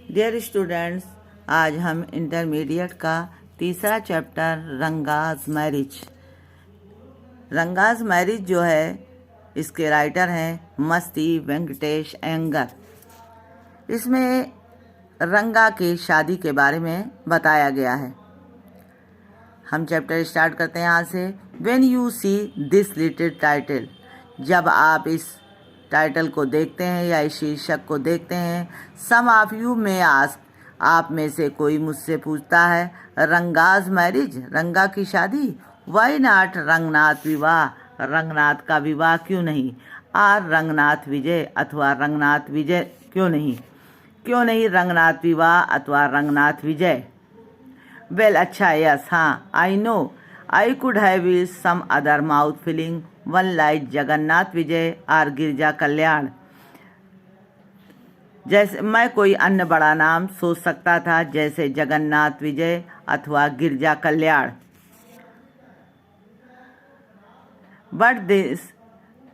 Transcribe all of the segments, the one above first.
Dear students, आज हम intermediate का तीसरा चैप्टर रंगाज मैरिज जो है, इसके राइटर हैं मस्ती वेंकटेश अयंगर। इसमें रंगा की शादी के बारे में बताया गया है। हम चैप्टर स्टार्ट करते हैं यहाँ से। When you see this little title, जब आप इस टाइटल को देखते हैं या इस शीर्षक को देखते हैं, सम ऑफ यू में आस्क, आप में से कोई मुझसे पूछता है, रंगाज मैरिज, रंगा की शादी, वाई नॉट रंगनाथ विवाह, रंगनाथ का विवाह क्यों नहीं, आर रंगनाथ विजय अथवा रंगनाथ विजय क्यों नहीं रंगनाथ विवाह अथवा रंगनाथ विजय। वेल अच्छा, यस, हाँ, I know I could have some other mouth feeling one like Jagannath विजय और गिरजा कल्याण। जैसे मैं कोई अन्य बड़ा नाम सोच सकता था, जैसे जगन्नाथ विजय अथवा गिरजा कल्याण।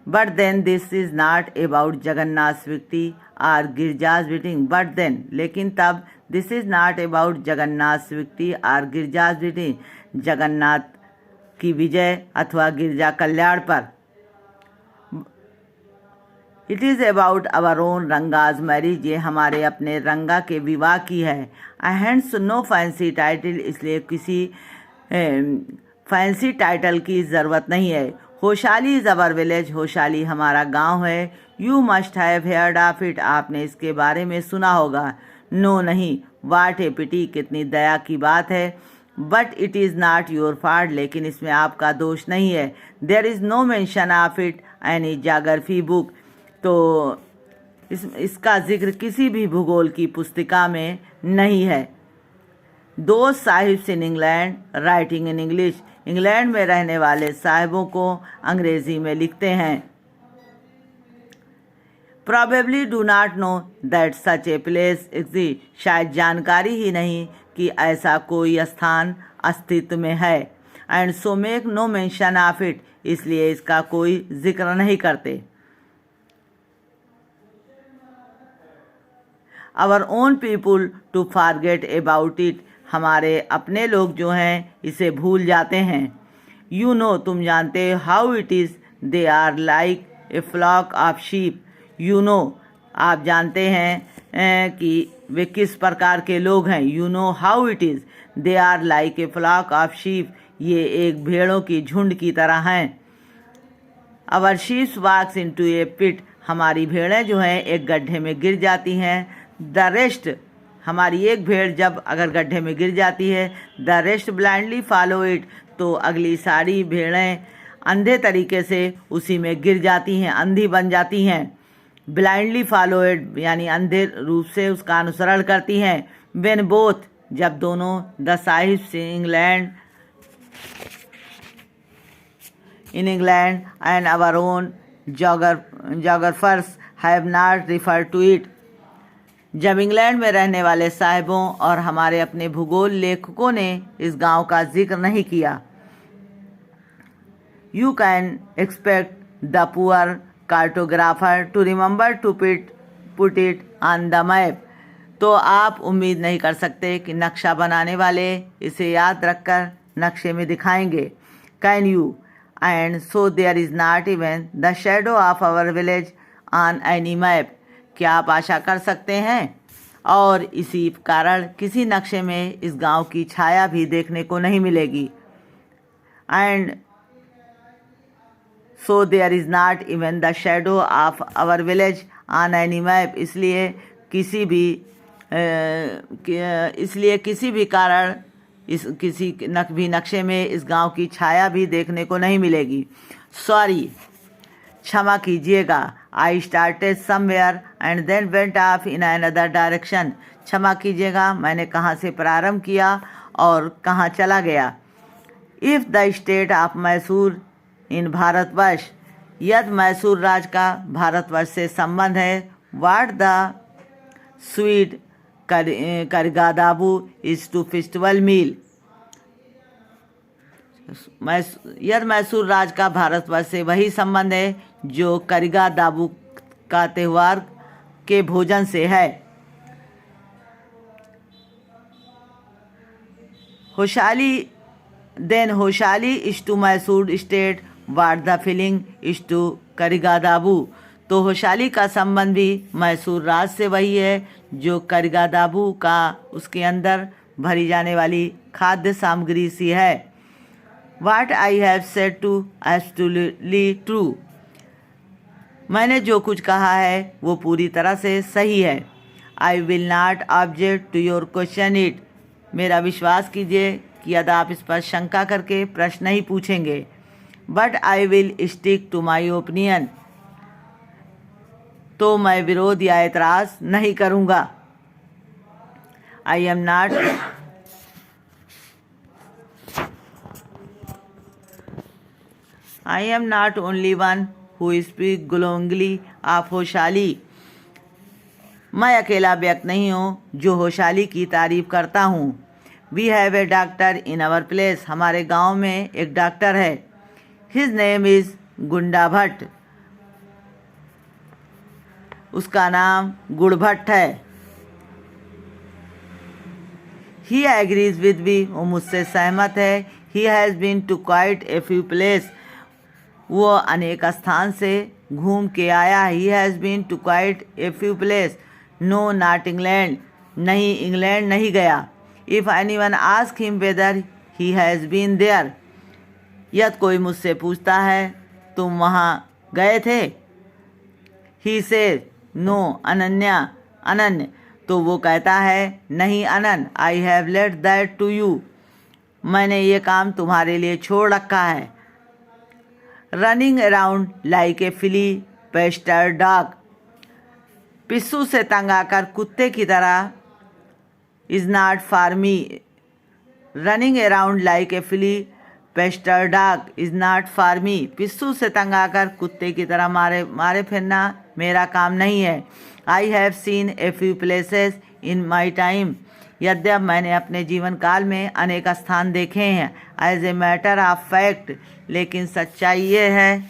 But then this is not about Jagannath sweetie और गिरजाज वेडिंग। बट देन, लेकिन तब, this is not about Jagannath sweetie और गिरजाज वेडिंग, जगन्नाथ की विजय अथवा गिरजा कल्याण पर। It is about our own Ranga's marriage, ये हमारे अपने रंगा के विवाह की है। हैंड्स नो फैंसी टाइटल, इसलिए किसी फैंसी टाइटल की ज़रूरत नहीं है। होशाली इज़ अवर विलेज, होशाली हमारा गांव है। You must have heard of it, आपने इसके बारे में सुना होगा। नो नहीं, वाट ए पिटी, कितनी दया की बात है। But it is not your fault, लेकिन इसमें आपका दोष नहीं है। There is no mention of it any geography book, तो इसका जिक्र किसी भी भूगोल की पुस्तिका में नहीं है। दो sahibs in England writing in English, England में रहने वाले साहिबों को अंग्रेजी में लिखते हैं। Probably do not know that such a place exists, शायद जानकारी ही नहीं कि ऐसा कोई स्थान अस्तित्व में है। And so make no mention of it, इसलिए इसका कोई जिक्र नहीं करते। Our own people to forget about it, हमारे अपने लोग जो हैं इसे भूल जाते हैं। यू नो, तुम जानते हो, how it is, they are like a flock of sheep. You know, आप जानते हैं कि वे किस प्रकार के लोग हैं। You know how it is, they are like a flock of sheep, ये एक भेड़ों की झुंड की तरह हैं। Our sheeps walks into a pit, हमारी भेड़ें जो हैं एक गड्ढे में गिर जाती हैं। द रेस्ट, हमारी एक भेड़ जब अगर गड्ढे में गिर जाती है, the rest blindly follow it, तो अगली सारी भेड़ें अंधे तरीके से उसी में गिर जाती हैं, अंधी बन जाती हैं। ब्लाइंडली फॉलो इट यानी अंधे रूप से उसका अनुसरण करती हैं। वेन बोथ, जब दोनों, the sahibs in England and our own geographers have not refer to it, जब इंग्लैंड में रहने वाले साहिबों और हमारे अपने भूगोल लेखकों ने इस गांव का जिक्र नहीं किया। You can expect the poor cartographer to remember to put it on the map, तो आप उम्मीद नहीं कर सकते कि नक्शा बनाने वाले इसे याद रखकर नक्शे में दिखाएंगे। Can you, and so there is not even the shadow of our village on any map, क्या आप आशा कर सकते हैं, और इसी कारण किसी नक्शे में इस गांव की छाया भी देखने को नहीं मिलेगी। And so there is not even the shadow of our village on any map, इसलिए किसी भी कारण किसी भी नक्शे में इस गांव की छाया भी देखने को नहीं मिलेगी। सॉरी, क्षमा कीजिएगा। I started somewhere and then went off in another direction, क्षमा कीजिएगा, मैंने कहाँ से प्रारंभ किया और कहाँ चला गया। If the state of Mysore in Bharatvarsha, यदि मैसूर राज्य का भारतवर्ष से संबंध है। What the sweet karigadabu is to festival meal, यदि मैसूर राज्य का भारतवर्ष से वही संबंध है जो करिगा दाबू का त्यौहार के भोजन से है। Hoshali then Hoshali is to Mysore state what the feeling is to karigadabu. तो होशाली का संबंध भी मैसूर राज्य से वही है जो करिगादाबू का उसके अंदर भरी जाने वाली खाद्य सामग्री सी है। What I have said to absolutely true. मैंने जो कुछ कहा है वो पूरी तरह से सही है। I will not object to your question it. मेरा विश्वास कीजिए कि यदि आप इस पर शंका करके प्रश्न नहीं पूछेंगे। But I will stick to my opinion. तो मैं विरोध या एतराज़ नहीं करूँगा। I am not only one who speak glowingly of Hoshali. मैं अकेला व्यक्ति नहीं हूँ जो होशाली की तारीफ करता हूँ। We have a doctor in our place. हमारे गांव में एक डॉक्टर है। हिज नेम इज़ गुंडा भट्ट। उसका नाम गुड़ भट्ट है। He agrees with me. वो मुझसे सहमत है। He has been to quite a few place. वो अनेक स्थान से घूम के आया। He has been to quite a few place. No not England. नहीं, इंग्लैंड नहीं गया। If anyone ask him whether he has been there. यदि कोई मुझसे पूछता है तुम वहाँ गए थे। ही से नो अनन्य। तो वो कहता है नहीं अनन। I have let that to you. मैंने ये काम तुम्हारे लिए छोड़ रखा है। Running around like a flea pestered dog. पिस्सू से तंग आकर कुत्ते की तरह is not for me. Running around like a flea pestered dog is not for me. पिस्सू से तंग आकर कुत्ते की तरह मारे फिरना मेरा काम नहीं है। I have seen a few places in my time. यद्यप मैंने अपने जीवन काल में अनेक स्थान देखे हैं। As a matter of fact. लेकिन सच्चाई ये है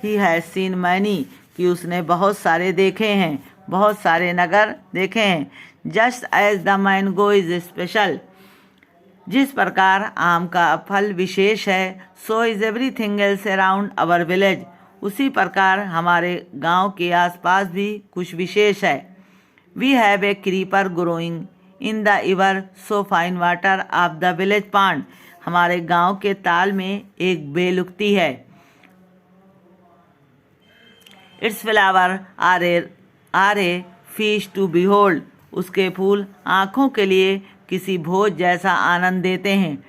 ही हैज़ सीन मैनी कि उसने बहुत सारे देखे हैं, बहुत सारे नगर देखे हैं। Just as the mango is special. जिस प्रकार आम का फल विशेष है, so is everything else around our village. उसी प्रकार हमारे गांव के आसपास भी कुछ विशेष है। We have a creeper growing in the ever so fine water of the village pond. हमारे गांव के ताल में एक बेल उगती है। Its flower are a fish to behold. उसके फूल आँखों के लिए किसी भोज जैसा आनंद देते हैं।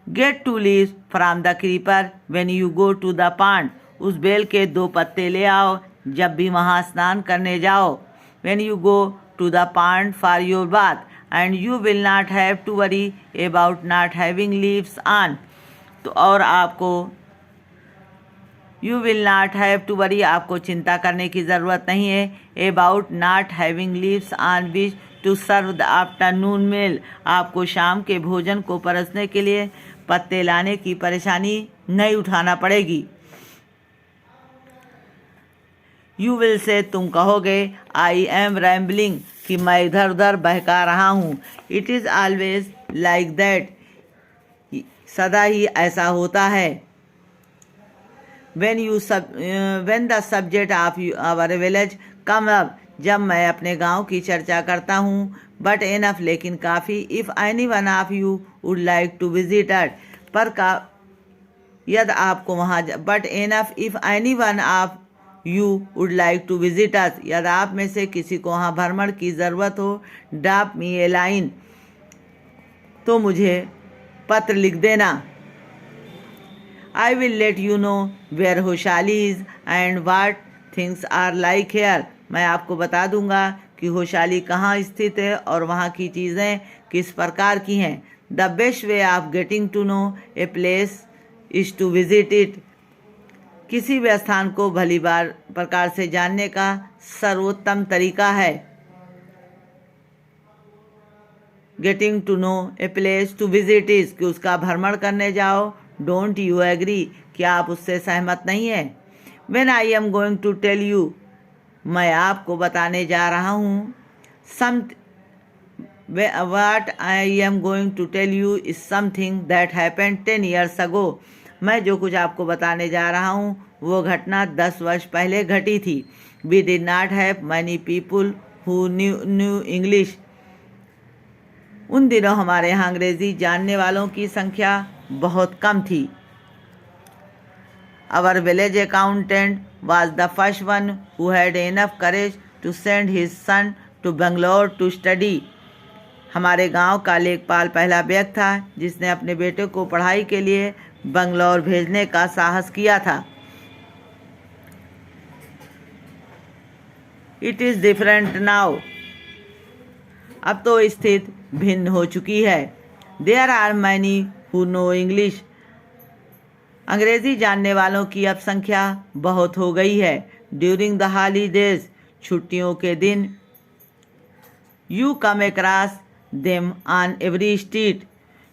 Get two leaves from the creeper when you go to the pond. उस बेल के 2 पत्ते ले आओ जब भी वहाँ स्नान करने जाओ। When you go to the pond for your bath and you will not have to worry about not having leaves on. तो और आपको you will not have to worry, आपको चिंता करने की ज़रूरत नहीं है। About not having leaves on which to serve the afternoon meal. आपको शाम के भोजन को परसने के लिए पत्ते लाने की परेशानी नहीं उठाना पड़ेगी। यू विल से, तुम कहोगे, आई एम रैम्बलिंग, कि मैं इधर उधर बहका रहा हूँ। It is always like that, सदा ही ऐसा होता है। when the subject of our village come up, जब मैं अपने गांव की चर्चा करता हूँ। but enough, लेकिन काफ़ी। if any one of you would like to visit it, पर यदि आपको वहाँ but enough if any one of you would like to visit us, यदि आप में से किसी को वहाँ भ्रमण की ज़रूरत हो, drop me a line, तो मुझे पत्र लिख देना। I will let you know where होशाली is and what things are like here. मैं आपको बता दूंगा कि होशाली कहाँ स्थित है और वहाँ की चीज़ें किस प्रकार की हैं। The best way of getting to know a place is to visit it. किसी भी स्थान को भली बार प्रकार से जानने का सर्वोत्तम तरीका है getting to know a place to visit is, कि उसका भ्रमण करने जाओ। डोंट यू एग्री, क्या आप उससे सहमत नहीं हैं? When I am going to tell you मैं आपको बताने जा रहा हूँ what I am going to tell you is something that happened 10 years ago. मैं जो कुछ आपको बताने जा रहा हूँ वो घटना 10 वर्ष पहले घटी थी. We did not have many people who knew English. उन दिनों हमारे यहाँ अंग्रेजी जानने वालों की संख्या बहुत कम थी. Our village accountant was the first one who had enough courage to send his son to Bangalore to study. हमारे गांव का लेखपाल पहला व्यक्ति था जिसने अपने बेटे को पढ़ाई के लिए बंगलौर भेजने का साहस किया था. It is different now. अब तो स्थिति भिन्न हो चुकी है. There are many who know English. अंग्रेजी जानने वालों की अब संख्या बहुत हो गई है. ड्यूरिंग द हॉलीडेज, छुट्टियों के दिन, you come across them on every street.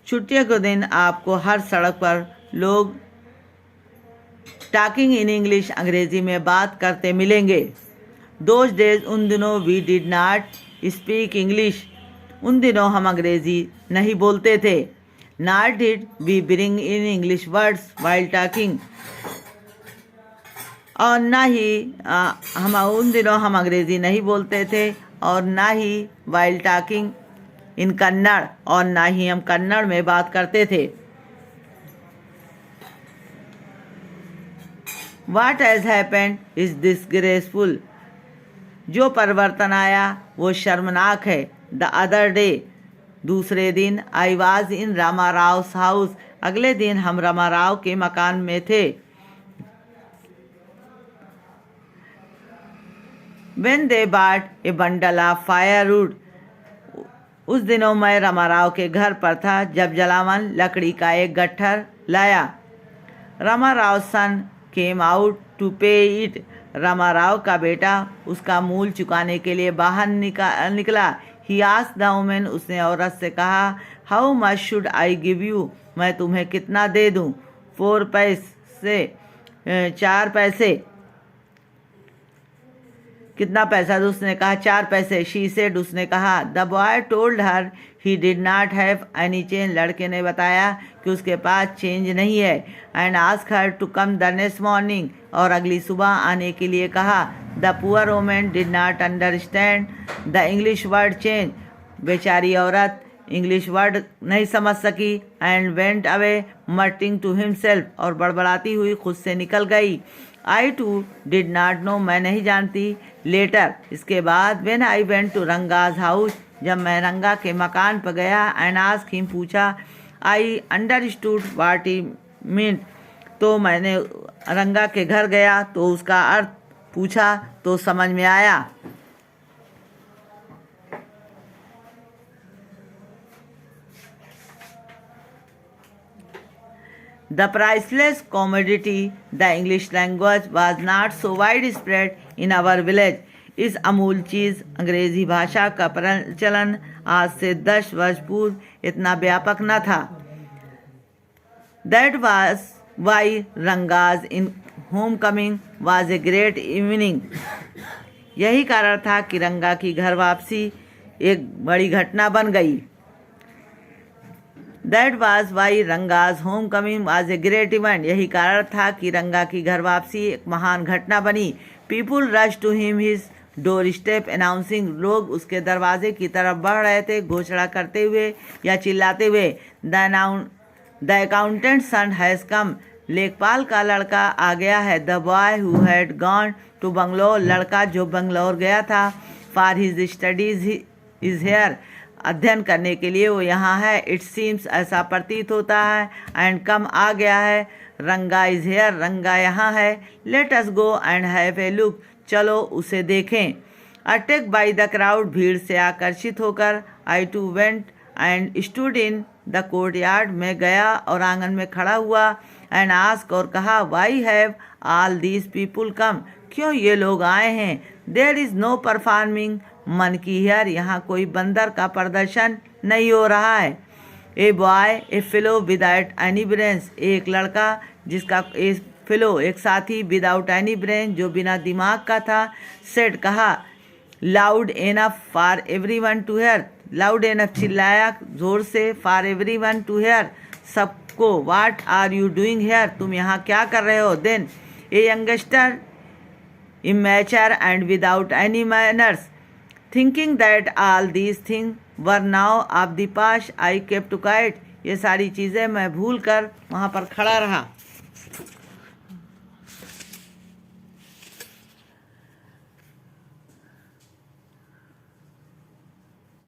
छुट्टियों के दिन आपको हर सड़क पर लोग टॉकिंग इन इंग्लिश, अंग्रेजी में बात करते मिलेंगे. दोज डेज, उन दिनों, we did not speak English. उन दिनों हम अंग्रेजी नहीं बोलते थे. Not did we bring in English words while talking. और ना ही हम उन दिनों हम अंग्रेजी नहीं बोलते थे और ना ही वाइल टॉकिंग इन कन्नड़, और ना ही हम कन्नड़ में बात करते थे. What has happened is disgraceful. जो परिवर्तन आया वो शर्मनाक है. The other day, दूसरे दिन, I was in Rama Rao's house. अगले दिन हम रामा राव के मकान में थे. When they bought a bundle of firewood. उस दिनों मैं रामाराव के घर पर था जब जलावन लकड़ी का एक गट्ठर लाया. रामाराव सन केम आउट टू पे इट. रामाराव का बेटा उसका मूल चुकाने के लिए बाहर निकला. He asked the woman. उसने औरत से कहा, how much should I give you. मैं तुम्हें कितना दे दूं. 4 पैसे, 4 पैसे. कितना पैसा? तो उसने कहा 4 पैसे. शी सेड, उसने कहा. The boy told her he did not have any change. लड़के ने बताया कि उसके पास चेंज नहीं है. And ask her to come the next morning. और अगली सुबह आने के लिए कहा. The poor woman did not understand the English word change. बेचारी औरत इंग्लिश वर्ड नहीं समझ सकी. And went away muttering to himself. और बड़बड़ाती हुई खुद से निकल गई. I to did not know. मैं नहीं जानती. लेटर, इसके बाद, when I went to Ranga's house. जब मैं रंगा के मकान पर गया. एंड आस्क हिम, पूछा. I understood what he meant. तो मैंने रंगा के घर गया तो उसका अर्थ पूछा तो समझ में आया. The priceless commodity, the English language, was not so widespread in our village. इस अमूल चीज़ अंग्रेजी भाषा का प्रचलन आज से 10 वर्ष पूर्व इतना व्यापक न था. That was why Ranga's in homecoming was a great evening. यही कारण था कि रंगा की घर वापसी एक बड़ी घटना बन गई. That was why Ranga's homecoming was a great event. यही कारण था कि रंगा की घर वापसी एक महान घटना बनी. People rushed to him his doorstep announcing. लोग उसके दरवाजे की तरफ बढ़ रहे थे घोषणा करते हुए या चिल्लाते हुए. The accountant's son has come. लेखपाल का लड़का आ गया है. The boy who had gone to Bangalore. लड़का जो बंगलौर गया था. For his studies is here. अध्ययन करने के लिए वो यहाँ है. इट सीम्स, ऐसा प्रतीत होता है. एंड कम, आ गया है. रंगा इज हेयर, रंगा यहाँ है. Let us go and have a look. चलो उसे देखें. Attack by the crowd. भीड़ से आकर्षित होकर. I to went and stood in the courtyard. में गया और आंगन में खड़ा हुआ. एंड आस्क, और कहा. Why have all these people come. क्यों ये लोग आए हैं. There is no performing monkey here. यहाँ कोई बंदर का प्रदर्शन नहीं हो रहा है. A boy, a fellow without any brains. एक लड़का जिसका फेलो एक साथी विदाउट एनी ब्रेन जो बिना दिमाग का था, सेड कहा, loud enough for everyone to hear, loud enough चिल्लाया जोर से, फॉर एवरीवन टू हेयर सबको, what are you doing here तुम यहाँ क्या कर रहे हो। Then a youngster immature and without any manners, thinking that all these things were now of the past, I kept quiet, ये सारी चीज़ें मैं भूल कर वहाँ पर खड़ा रहा।